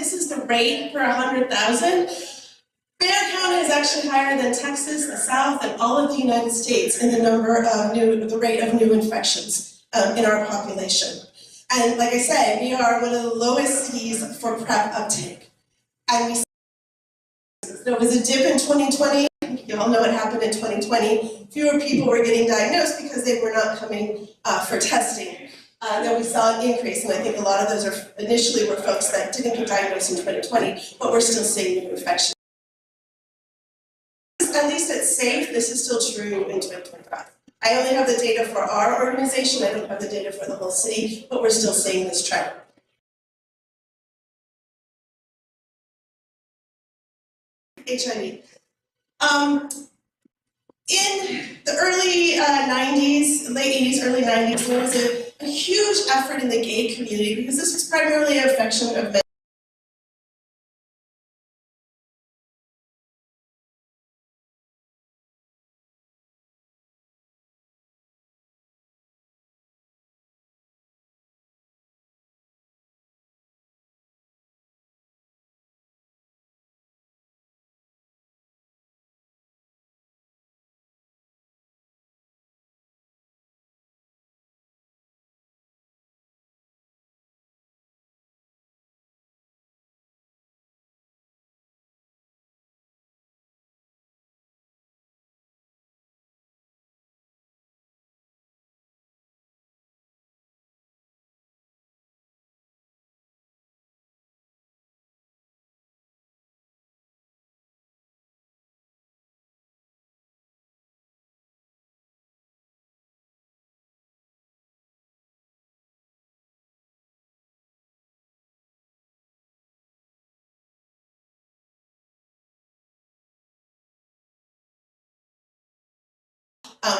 this is the rate per 100,000. Bexar County is actually higher than Texas, the South, and all of the United States in the rate of new infections in our population. And like I said, we are one of the lowest cities for PrEP uptake. And there was a dip in 2020. You all know what happened in 2020. Fewer people were getting diagnosed because they were not coming for testing. Then we saw an increase, and I think a lot of those initially were folks that didn't get diagnosed in 2020, but we're still seeing new infections. At least it's safe. This is still true in 2025. I only have the data for our organization. I don't have the data for the whole city, but we're still seeing this trend. HIV. In the early 90s, late 80s, early 90s, there was a huge effort in the gay community because this was primarily an affection of men.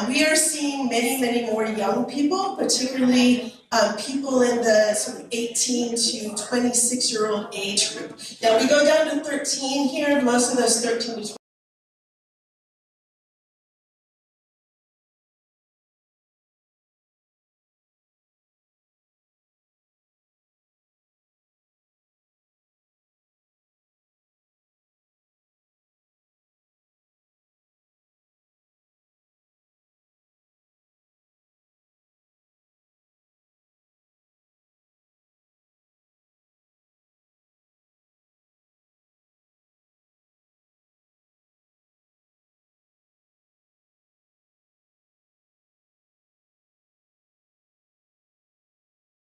We are seeing many, many more young people, particularly people in the sort of 18 to 26-year-old age group. Now we go down to 13 here, most of those 13 to 20.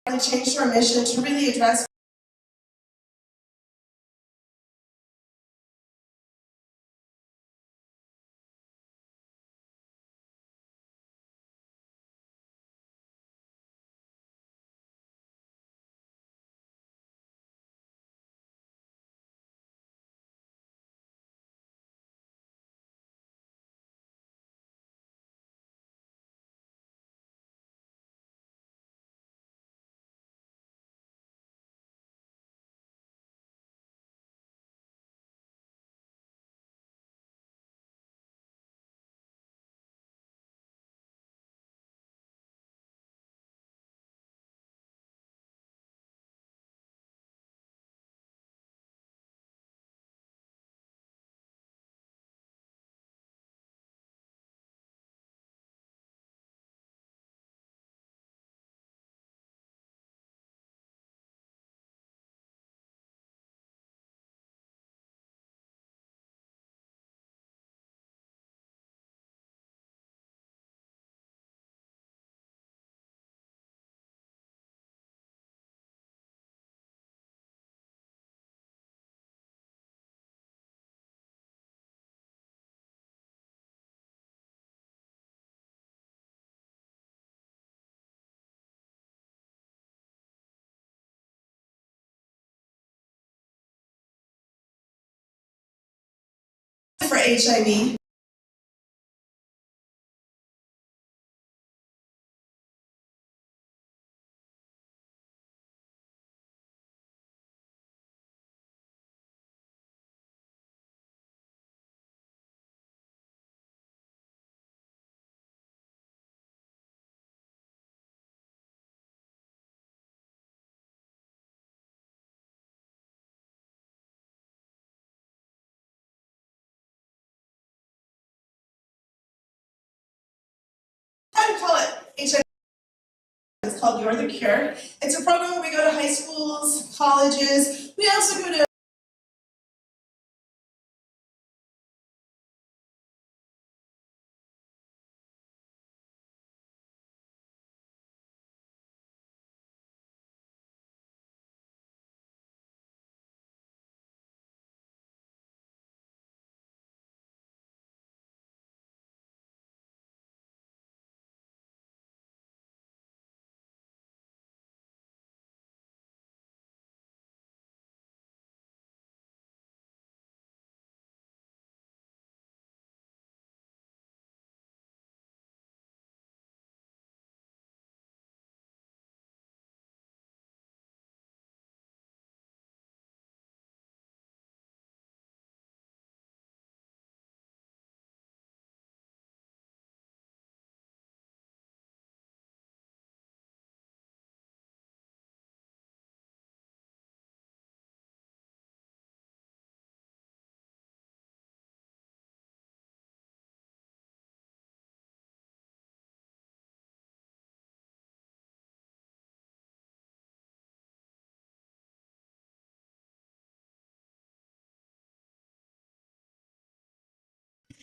We changed our mission to really address for HIV. I call it HIV. It's called You're the Cure. It's a program where we go to high schools, colleges. We also go to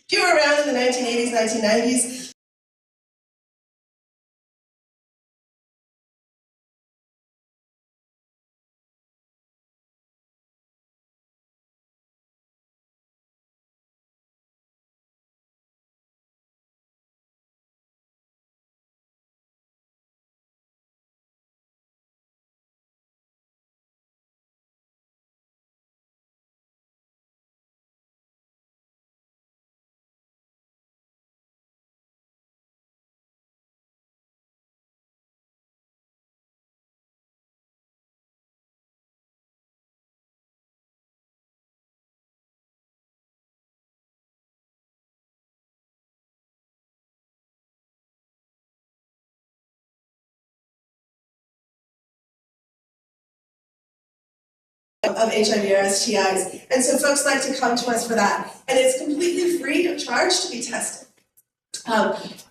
if you were around in the 1980s, 1990s, of HIV or STIs. And so folks like to come to us for that. And it's completely free of charge to be tested.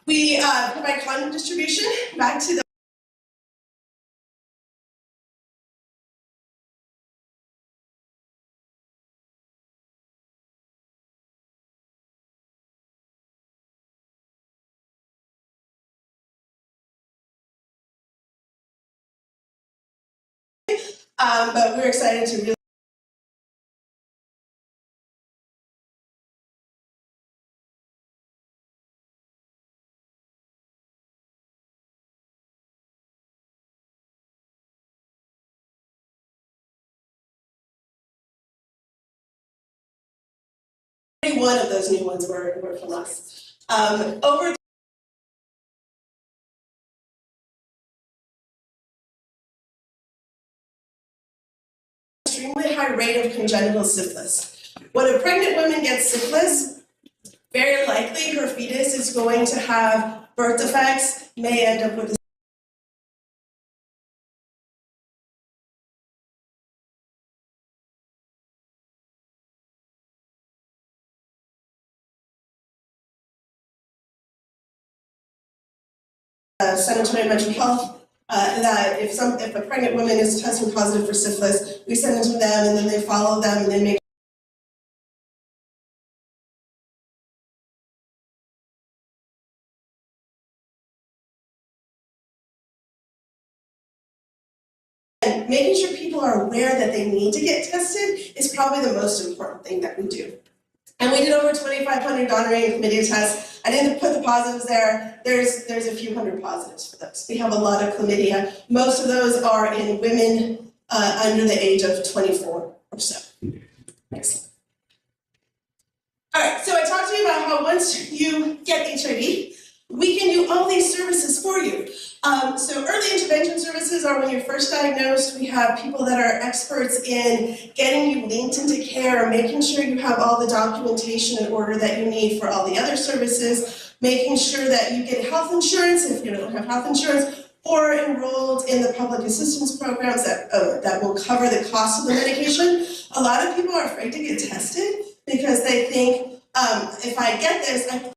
We provide condom distribution back to the but we're excited to really one of those new ones were from us. Over extremely high rate of congenital syphilis. When a pregnant woman gets syphilis, very likely her fetus is going to have birth defects, may end up with a San Antonio Mental Health, that if a pregnant woman is testing positive for syphilis, we send them to them and then they follow them and they make and making sure people are aware that they need to get tested is probably the most important thing that we do. And we did over 2,500 gonorrhea and chlamydia tests. I didn't put the positives there. There's a few hundred positives for those. We have a lot of chlamydia. Most of those are in women under the age of 24 or so. Next. All right, so I talked to you about how once you get HIV, we can do all these services for you. So early intervention services are when you're first diagnosed. We have people that are experts in getting you linked into care, making sure you have all the documentation in order that you need for all the other services, making sure that you get health insurance if you don't have health insurance, or enrolled in the public assistance programs that will cover the cost of the medication. A lot of people are afraid to get tested because they think, if I get this,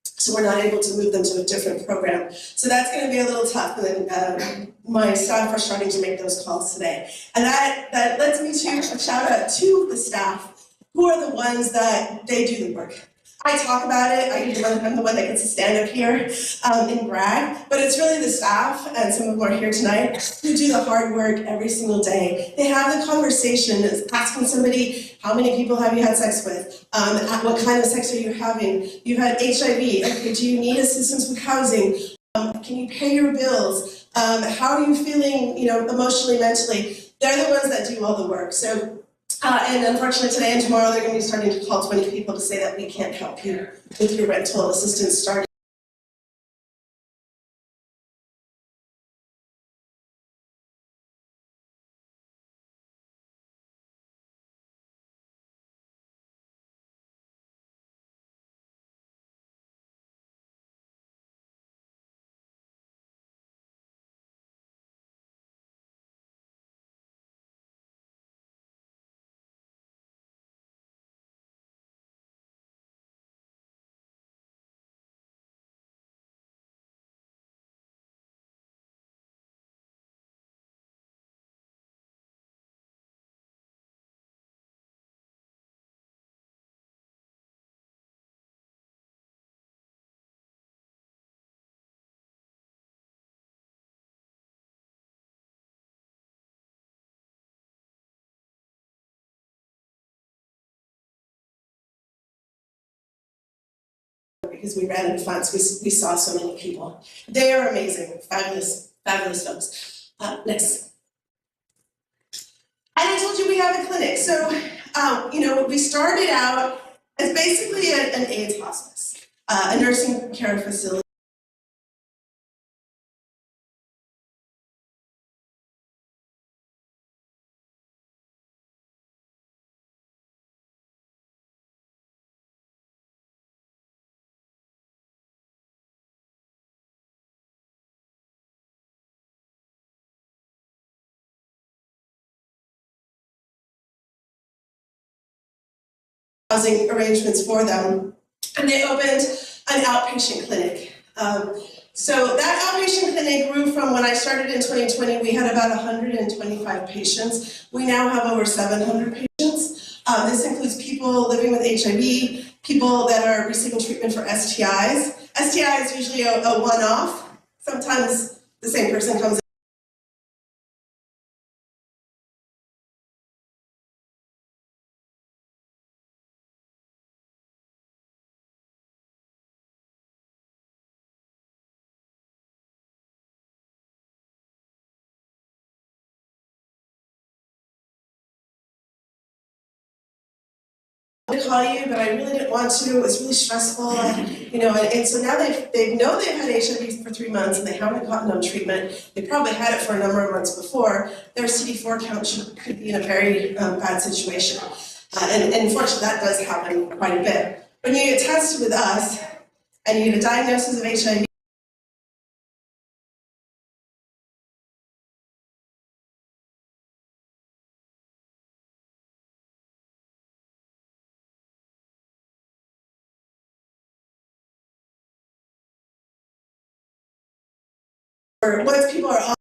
So we're not able to move them to a different program. So that's going to be a little tough, and then my staff are starting to make those calls today. And that lets me to a shout out to the staff, who are the ones that they do the work. I talk about it, I'm the one that gets to stand up here and brag, but it's really the staff, and some of them are here tonight, who do the hard work every single day. They have the conversation, asking somebody, how many people have you had sex with? What kind of sex are you having? You've had HIV, okay, do you need assistance with housing? Can you pay your bills? How are you feeling, emotionally, mentally? They're the ones that do all the work. So. And unfortunately today and tomorrow they're going to be starting to call 20 people to say that we can't help you with your rental assistance starting. Because we ran out of funds, we saw so many people. They are amazing, fabulous, fabulous folks. Next. And I told you we have a clinic. So, we started out as basically an AIDS hospice, a nursing care facility. Housing arrangements for them, and they opened an outpatient clinic. So that outpatient clinic grew from when I started in 2020, we had about 125 patients. We now have over 700 patients. This includes people living with HIV, people that are receiving treatment for STIs. STI is usually a one-off. Sometimes the same person comes in. To call you, but I really didn't want to. It was really stressful, and so now they know they've had HIV for 3 months and they haven't gotten on treatment. They probably had it for a number of months before. Their CD4 count could be in a very bad situation, and unfortunately that does happen quite a bit. When you get tested with us and you get a diagnosis of HIV, or once people are on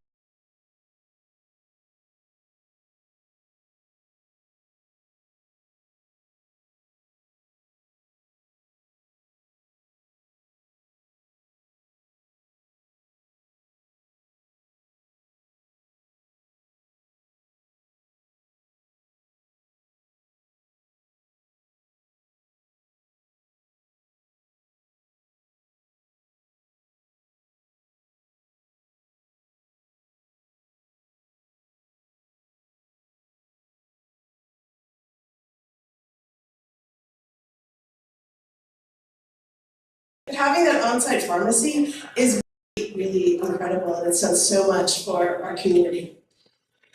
having that on-site pharmacy is really, really incredible, and it's done so much for our community.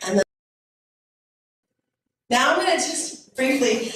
And then, now I'm going to just briefly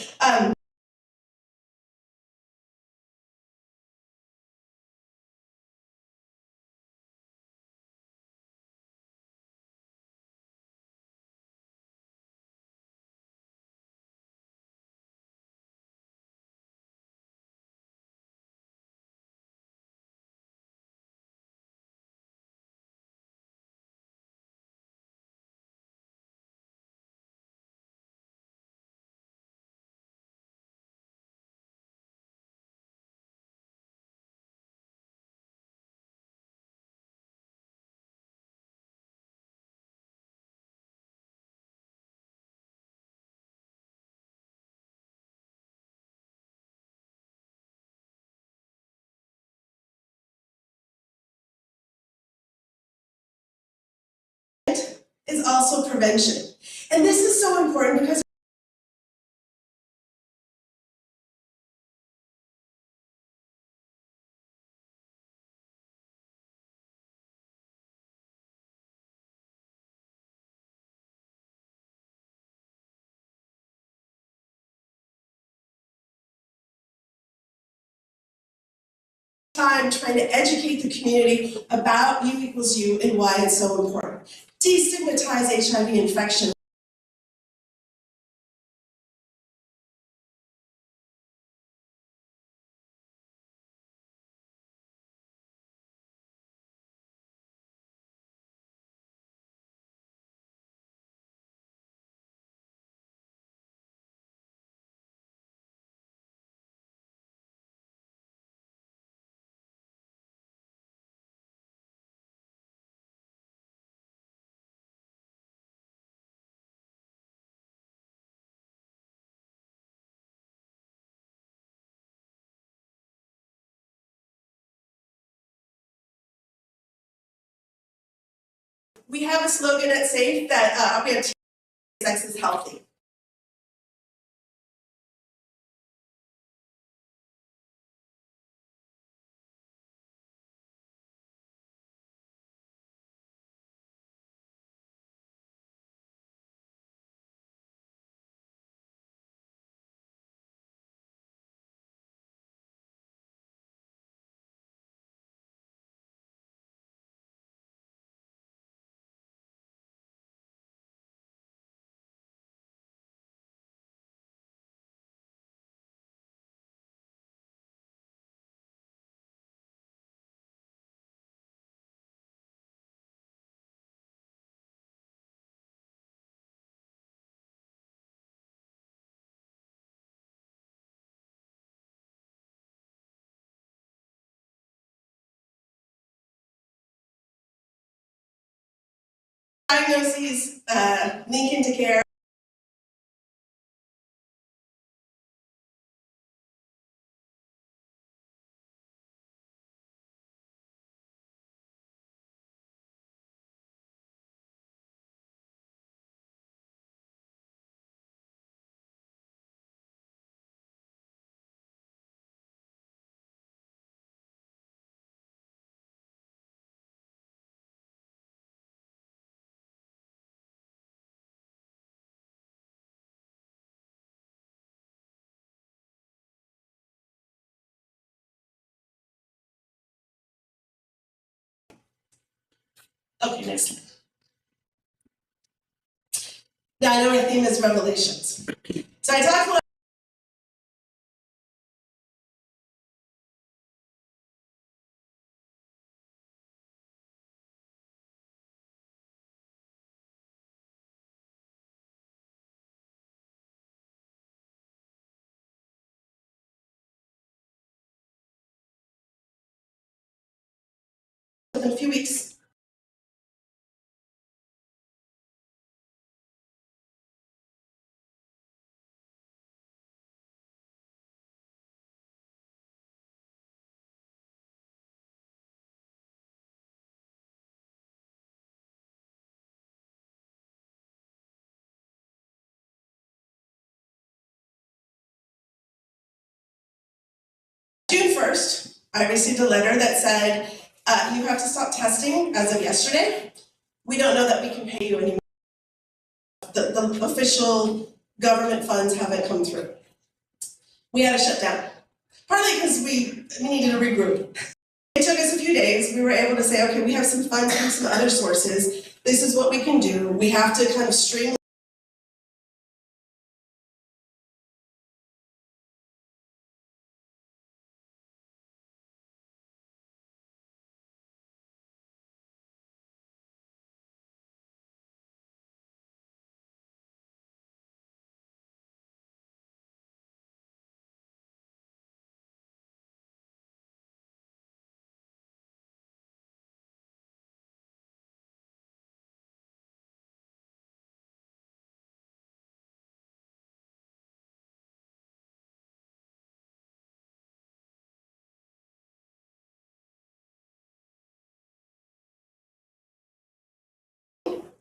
is also prevention. And this is so important because time trying to educate the community about U equals U and why it's so important. Destigmatize HIV infection. We have a slogan at SAFE that we have sex is healthy. Diagnoses link into care. Okay, next slide. Now I know my theme is revelations. So I talked about within a few weeks. June 1st, I received a letter that said, you have to stop testing as of yesterday. We don't know that we can pay you anymore. The official government funds haven't come through. We had to shut down, partly because we needed to regroup. It took us a few days. We were able to say, okay, we have some funds from some other sources. This is what we can do. We have to kind of streamline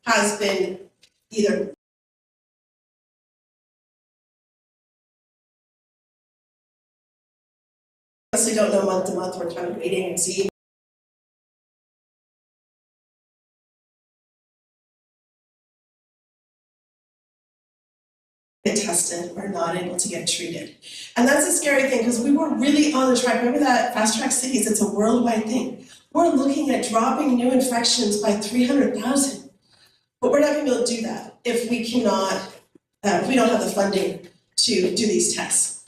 has been either honestly don't know month to month, we're kind of waiting and seeing. Get tested or not able to get treated. And that's a scary thing because we were really on the track. Remember that fast track cities, it's a worldwide thing. We're looking at dropping new infections by 300,000. But we're not going to be able to do that if we cannot, if we don't have the funding to do these tests.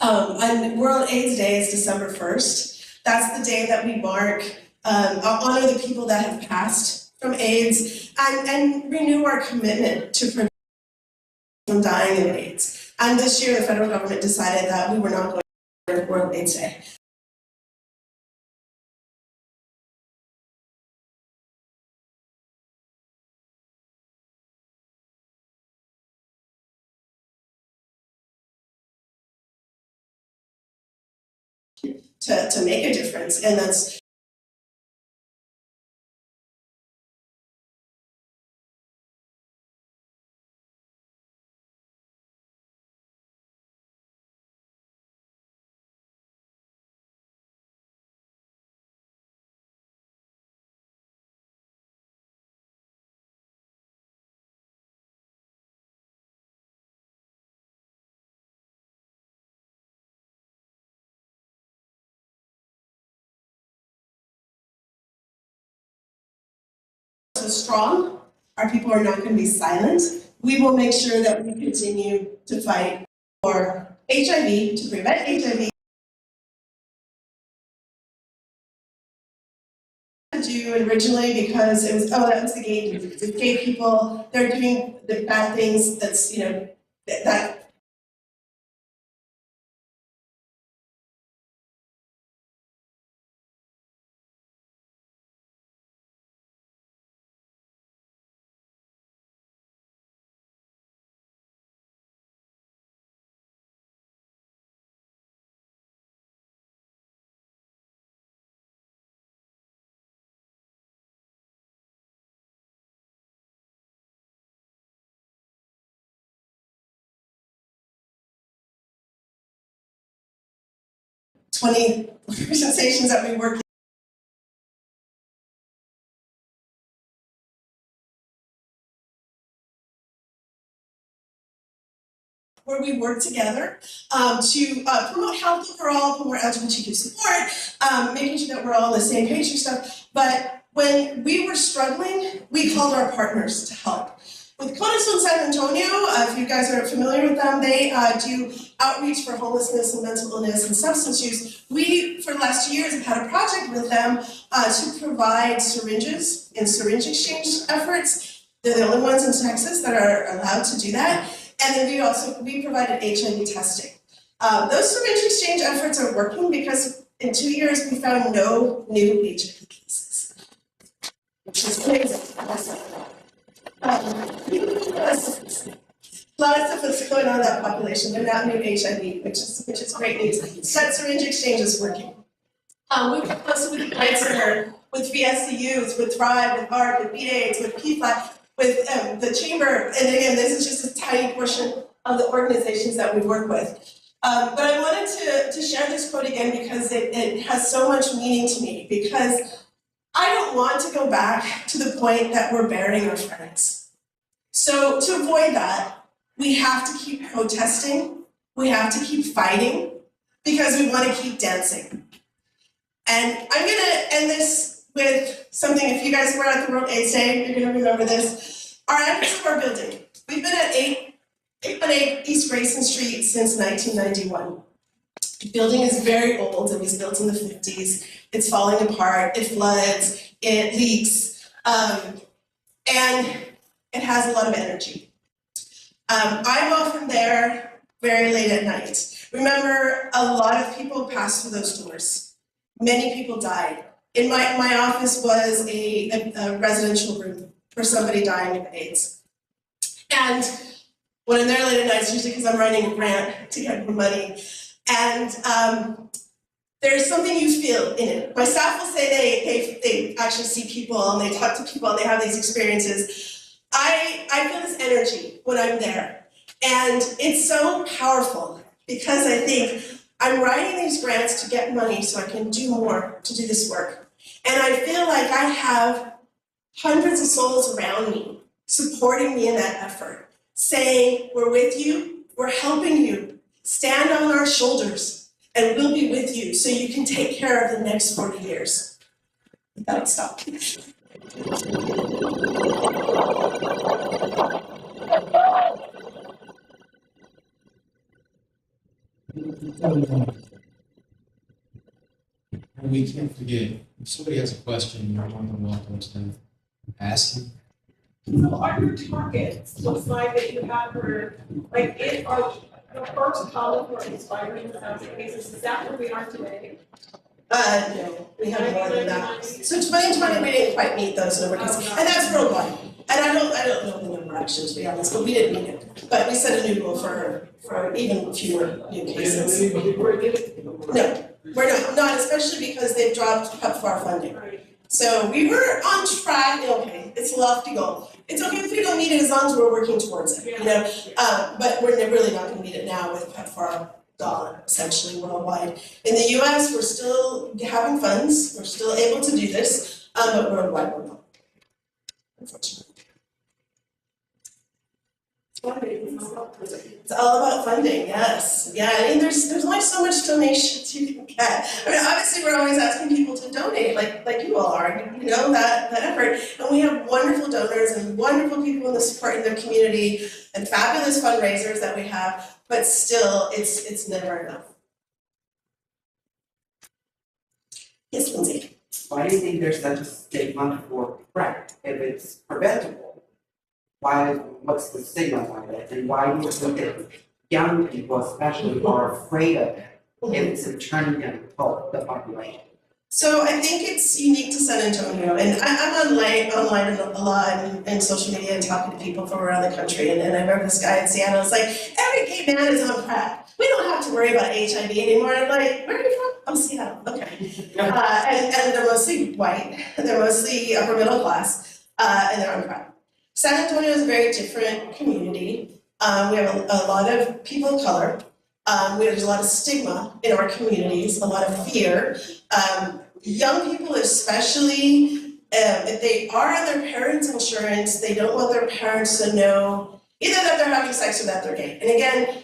And World AIDS Day is December 1st. That's the day that we mark, honor the people that have passed from AIDS and renew our commitment to prevent from dying of AIDS. And this year, the federal government decided that we were not going to World AIDS Day. To make a difference, and that's so strong. Our people are not going to be silent. We will make sure that we continue to fight for HIV, to prevent HIV. Do originally because it was, that was the gay dudes. The gay people, they're doing the bad things. That's, that. Twenty organizations that we work where we work together to promote health overall, promote LGBTQ support, making sure that we're all on the same page and stuff. But when we were struggling, we called our partners to help. With Cornerstone San Antonio, if you guys are familiar with them, they do outreach for homelessness and mental illness and substance use. We, for the last 2 years, have had a project with them to provide syringes in syringe exchange efforts. They're the only ones in Texas that are allowed to do that. And then we provided HIV testing. Those syringe exchange efforts are working because in 2 years we found no new HIV cases, which is crazy. A lot of stuff is going on in that population, but not new HIV, which is great news. That syringe exchange is working. We work closely with the Pride Center, with VSCUs, with Thrive, with ARC, with BAIDS, with PFLAG, with the Chamber, and again, this is just a tiny portion of the organizations that we work with. But I wanted to share this quote again because it has so much meaning to me, because I don't want to go back to the point that we're burying our friends. So to avoid that, we have to keep protesting, we have to keep fighting, because we want to keep dancing. And I'm gonna end this with something. If you guys were at the World AIDS Day, you're gonna remember this. Our address of our building. We've been at 818 East Grayson Street since 1991. The building is very old. It was built in the 50s. It's falling apart, it floods, it leaks, and it has a lot of energy. I'm often there very late at night. Remember, a lot of people passed through those doors. Many people died. In my office was a residential room for somebody dying of AIDS. And when I'm there late at night, it's usually because I'm writing a grant to get more money. And there's something you feel in it. My staff will say they actually see people and they talk to people and they have these experiences. I feel this energy when I'm there, and it's so powerful because I think I'm writing these grants to get money so I can do more to do this work. And I feel like I have hundreds of souls around me supporting me in that effort, saying, we're with you, we're helping you, stand on our shoulders, and we'll be with you so you can take care of the next 40 years. That'll stop. And we can't forget, if somebody has a question, you're more than welcome to ask them. So are your targets, the slide that you have for, like, it are the first column for inspiring 1,000 cases, is that where we are today? No, we have more than that. So 2020, we didn't quite meet those numbers, and that's worldwide. And I don't know the number actually, to be honest, but we didn't meet it. But we set a new goal for even fewer new cases. No, we're not especially because they've dropped PEPFAR funding. So we were on track, okay, it's a lofty goal. It's okay if we don't meet it as long as we're working towards it, you know? But we're really not gonna meet it now with PEPFAR gone, essentially worldwide. In the US, we're still having funds, we're still able to do this, but worldwide we're not, unfortunately. It's all about funding, yes. Yeah, I mean, there's only so much donations you can get. I mean, obviously, we're always asking people to donate, like you all are, you know, that effort. And we have wonderful donors and wonderful people in the support in their community and fabulous fundraisers that we have, but still, it's never enough. Yes, Lindsay? Why do you think there's such a stigma for PrEP if it's preventable? What's the stigma behind it, and why do you think that young people especially are afraid of it if it's turning them the population? So I think it's unique to San Antonio, and I'm online a lot and social media and talking to people from around the country, and I remember this guy in Seattle, it's like, every gay man is on PrEP. We don't have to worry about HIV anymore. I'm like, where are you from? Oh, Seattle, okay. And they're mostly white, they're mostly upper middle class, and they're on PrEP. San Antonio is a very different community. We have a lot of people of color. There's a lot of stigma in our communities, a lot of fear. Young people especially, if they are on their parents' insurance, they don't want their parents to know either that they're having sex or that they're gay. And again,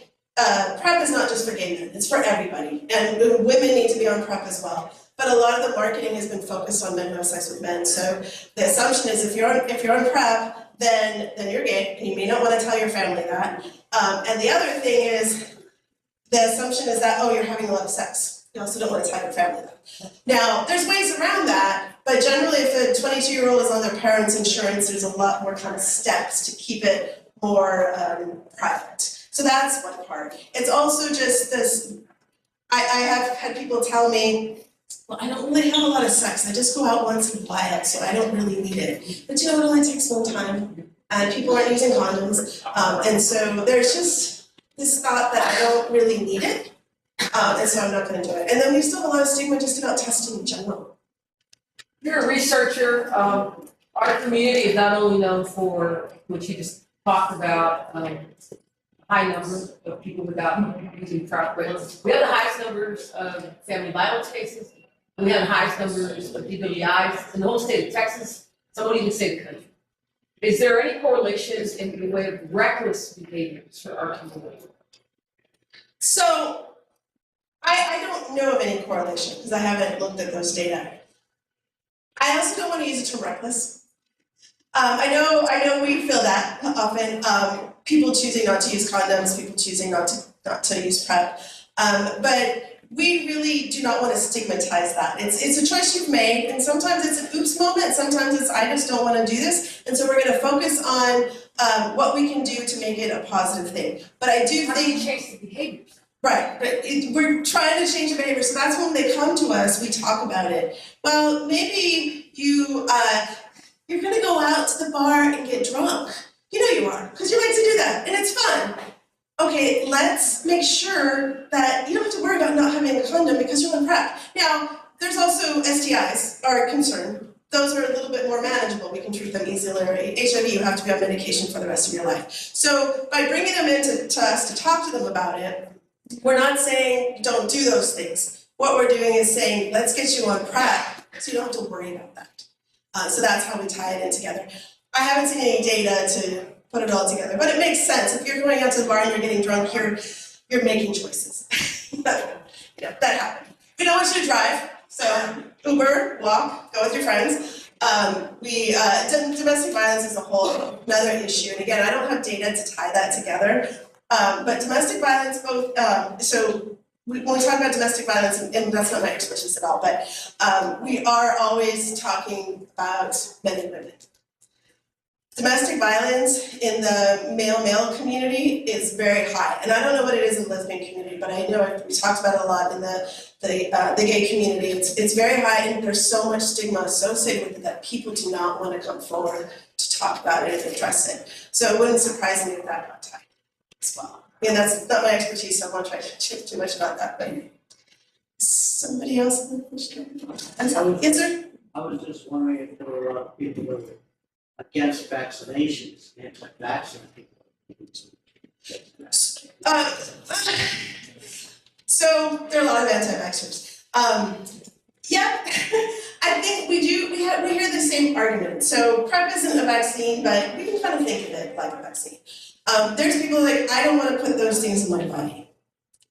PrEP is not just for gay men, it's for everybody. And women need to be on PrEP as well. But a lot of the marketing has been focused on men who have sex with men. So the assumption is if you're on PrEP, then you're gay, and you may not want to tell your family that. And the other thing is, the assumption is that, oh, you're having a lot of sex. You also don't want to tell your family that. Now, there's ways around that, but generally if a 22-year-old is on their parents' insurance, there's a lot more kind of steps to keep it more private. So that's one part. It's also just this, I have had people tell me, well, I don't really have a lot of sex. I just go out once in a while, so I don't really need it. But you know, it only takes one time, and people aren't using condoms. And so there's just this thought that I don't really need it, and so I'm not going to do it. And then we still have a lot of stigma just about testing in general. You're a researcher. Our community is not only known for what you just talked about, high numbers of people without using PrEP, but we have the highest numbers of family violence cases. We have the highest numbers of DWIs in the whole state of Texas, some would even say the country. Is there any correlations in the way of reckless behaviors for our community? So I don't know of any correlation because I haven't looked at those data. I also don't want to use it to reckless. I know we feel that often. People choosing not to use condoms, people choosing not to use PrEP, but we really do not want to stigmatize that. It's a choice you've made, and sometimes it's an oops moment, sometimes it's I just don't want to do this, and so we're going to focus on what we can do to make it a positive thing. But I do think change the behaviors. Right, but we're trying to change the behavior, so that's when they come to us, we talk about it. Well, maybe you're going to go out to the bar and get drunk. You know you are, because you like to do that, and it's fun. Okay, let's make sure that you don't have to worry about not having a condom because you're on PrEP. Now, there's also STIs are a concern. Those are a little bit more manageable. we can treat them easily. HIV, you have to be on medication for the rest of your life. So by bringing them in to us to talk to them about it, we're not saying don't do those things. What we're doing is saying, let's get you on PrEP so you don't have to worry about that. So that's how we tie it in together. I haven't seen any data to put it all together, but it makes sense. If you're going out to the bar and you're getting drunk, you're making choices. That happens. We don't want you to drive, so Uber, walk, go with your friends. Domestic violence is a whole another issue, and again, I don't have data to tie that together. But domestic violence, when we talk about domestic violence, and that's not my expertise at all, but we are always talking about men and women. Domestic violence in the male community is very high, and I don't know what it is in the lesbian community, but I know we talked about it a lot in the gay community. It's very high, and there's so much stigma associated with it that people do not want to come forward to talk about it and address it. So it wouldn't surprise me if that got tied as well. I mean, that's not my expertise, so I won't try to talk too much about that, but somebody else in the question? Yes, sir? I was just wondering if there were people who were against vaccinations, anti-vaccine people. So there are a lot of anti-vaxxers. Yeah, I think we hear the same argument. So PrEP isn't a vaccine, but we can kind of think of it like a vaccine. There's people like, I don't want to put those things in my body.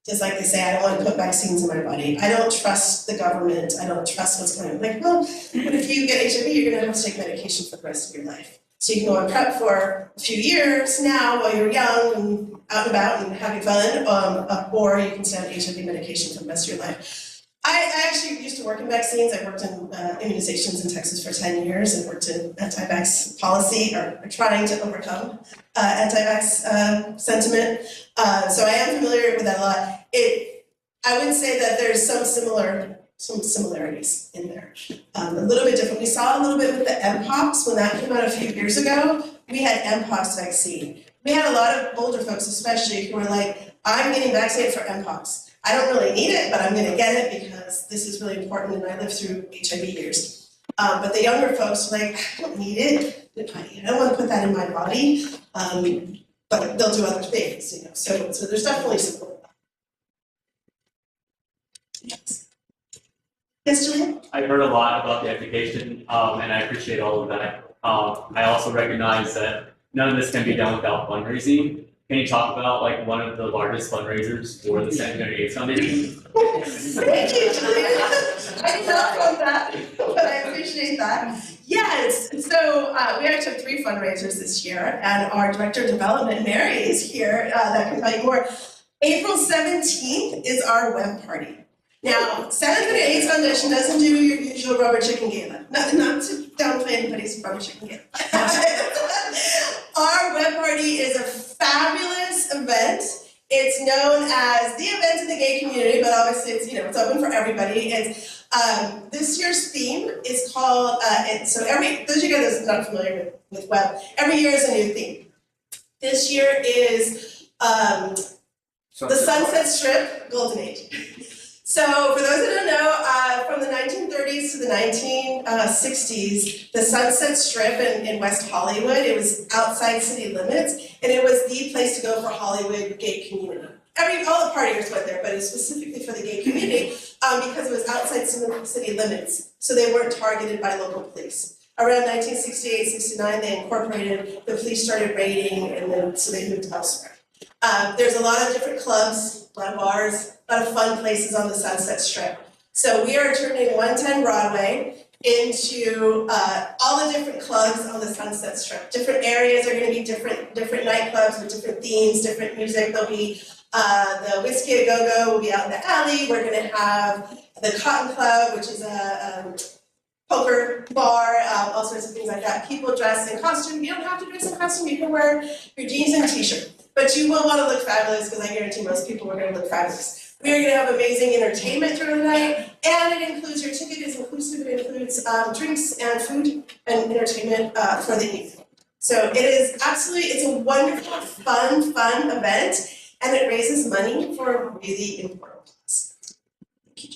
Just like they say, I don't want to put vaccines in my body. I don't trust the government. I don't trust what's going on. Like, well, but if you get HIV, you're going to have to take medication for the rest of your life. So you can go on PrEP for a few years now while you're young and out and about and having fun, or you can stay on HIV medication for the rest of your life. I actually used to work in vaccines. I worked in immunizations in Texas for 10 years and worked in anti-vax policy, or trying to overcome anti-vax sentiment. So I am familiar with that a lot. I would say that there's some similarities in there. A little bit different. We saw a little bit with the Mpox when that came out a few years ago. We had Mpox vaccine. We had a lot of older folks, especially, who were like, I'm getting vaccinated for Mpox. I don't really need it, but I'm going to get it because this is really important and I lived through HIV years. But the younger folks were like, I don't need it. I don't want to put that in my body. But they'll do other things, you know. So there's definitely support. Yes. Yes, Julian? I heard a lot about the education, and I appreciate all of that. I also recognize that none of this can be done without fundraising. Can you talk about like one of the largest fundraisers for the Secondary AIDS Foundation? Thank you, Julian. I did not know that, but I appreciate that. Yes, so we actually have 3 fundraisers this year, and our Director of Development, Mary, is here that can tell you more. April 17th is our web party. Now, Secondary AIDS Foundation doesn't do your usual rubber chicken gala. Not to downplay anybody's rubber chicken gala. Our web party is a fabulous event. It's known as the event in the gay community, but obviously it's open for everybody. It's this year's theme is called those of you guys that are not familiar with web, every year is a new theme. This year is the Sunset Strip Golden Age. So for those that don't know, from the 1930s to the 1960s, the Sunset Strip in West Hollywood, it was outside city limits, and it was the place to go for Hollywood gay community. All the partiers went there, but it was specifically for the gay community because it was outside city limits, so they weren't targeted by local police. Around 1968-69, they incorporated, the police started raiding, and then so they moved elsewhere. There's a lot of different clubs, a lot of bars, a lot of fun places on the Sunset Strip. So we are turning 110 Broadway into all the different clubs on the Sunset Strip. Different areas are going to be different nightclubs with different themes, different music. There'll be the Whiskey A Go-Go will be out in the alley. We're going to have the Cotton Club, which is a poker bar, all sorts of things like that. People dress in costume. You don't have to dress in costume. You can wear your jeans and a t-shirt. But you will want to look fabulous because I guarantee most people are going to look fabulous. We are going to have amazing entertainment during the night, and it includes, your ticket is inclusive, it includes drinks and food and entertainment for the evening. So it is absolutely, it's a wonderful, fun event, and it raises money for a really important cause. Thank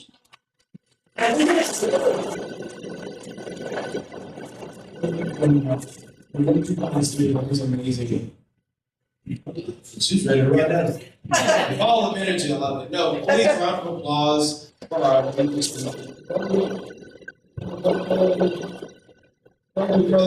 you. It was amazing. She's ready to run down. All of energy, I love it. No, please, round of applause for our brother,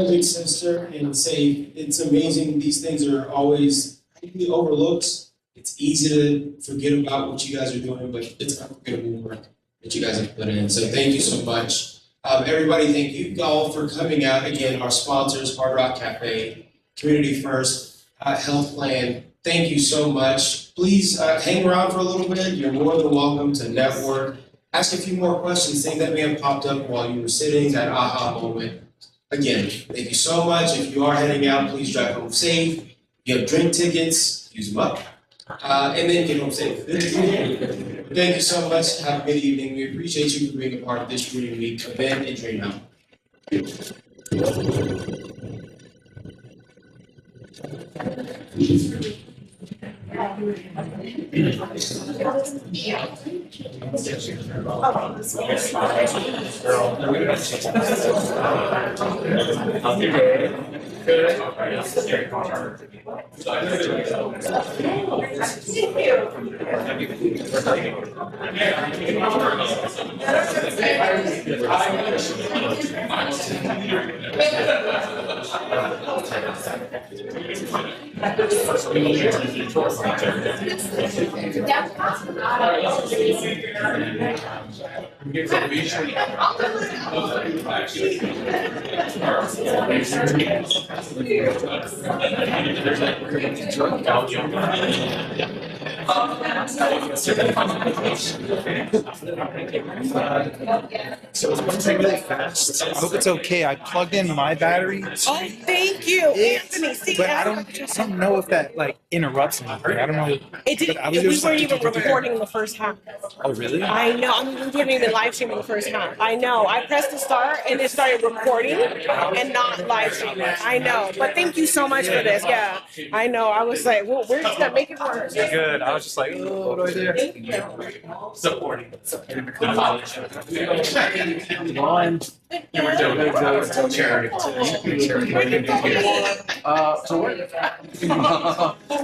big sister, and say it's amazing. These things are always overlooked. It's easy to forget about what you guys are doing, but it's unforgettable work that you guys have put in. So thank you so much. Everybody, thank you all for coming out. Again, our sponsors, Hard Rock Cafe, Community First, Health Plan. Thank you so much. Please hang around for a little bit. You're more than welcome to network. Ask a few more questions, things that may have popped up while you were sitting, that aha moment. Again, thank you so much. If you are heading out, please drive home safe. You have drink tickets, use them up, and then get home safe. Thank you so much. Have a good evening. We appreciate you for being a part of this Dream Week event in DreamHour. So it's going to be really fast. I hope it's okay. I plugged in my battery. Oh, thank you, Anthony. See, But I don't know if that like interrupts anything. I don't know. it didn't. but I was We just weren't like, even recording the first half. Oh, really? I know. I mean, we weren't even live streaming the first half. I know. I pressed the start and it started recording and not live streaming. I know. But thank you so much for this. Yeah, I know. I was like, well, we're just gonna make it work. Good. I was just like, oh, what do I do? Thank you. Supporting. One. Charity.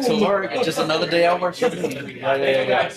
To work, just another day I work. Yeah.